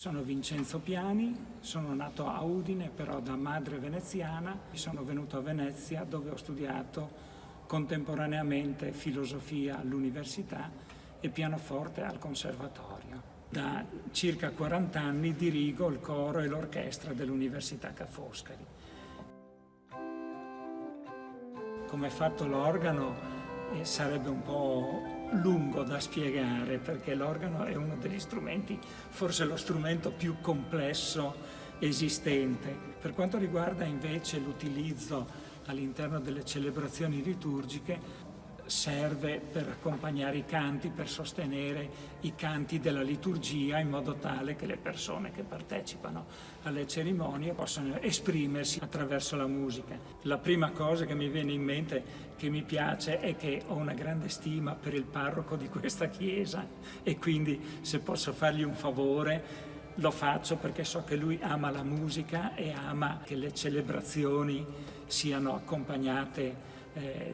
Sono Vincenzo Piani, sono nato a Udine, però da madre veneziana. Sono venuto a Venezia dove ho studiato contemporaneamente filosofia all'università e pianoforte al conservatorio. Da circa 40 anni dirigo il coro e l'orchestra dell'Università Ca' Foscari. Come è fatto l'organo sarebbe un po' lungo da spiegare, perché l'organo è uno degli strumenti, forse lo strumento più complesso esistente. Per quanto riguarda invece l'utilizzo all'interno delle celebrazioni liturgiche, serve per accompagnare i canti, per sostenere i canti della liturgia, in modo tale che le persone che partecipano alle cerimonie possano esprimersi attraverso la musica. La prima cosa che mi viene in mente, che mi piace, è che ho una grande stima per il parroco di questa chiesa e quindi, se posso fargli un favore, lo faccio, perché so che lui ama la musica e ama che le celebrazioni siano accompagnate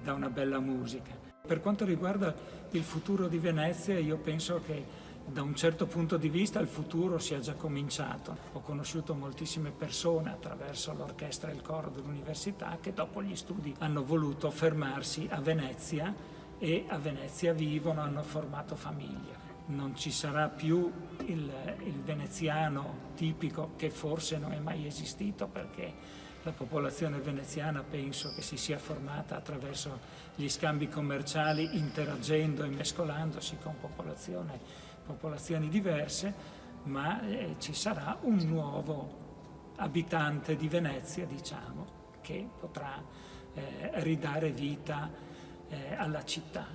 da una bella musica. Per quanto riguarda il futuro di Venezia, io penso che da un certo punto di vista il futuro sia già cominciato. Ho conosciuto moltissime persone attraverso l'orchestra e il coro dell'università che dopo gli studi hanno voluto fermarsi a Venezia e a Venezia vivono, hanno formato famiglia. Non ci sarà più il veneziano tipico, che forse non è mai esistito, perché la popolazione veneziana penso che si sia formata attraverso gli scambi commerciali, interagendo e mescolandosi con popolazioni diverse, ma ci sarà un nuovo abitante di Venezia, diciamo, che potrà ridare vita alla città.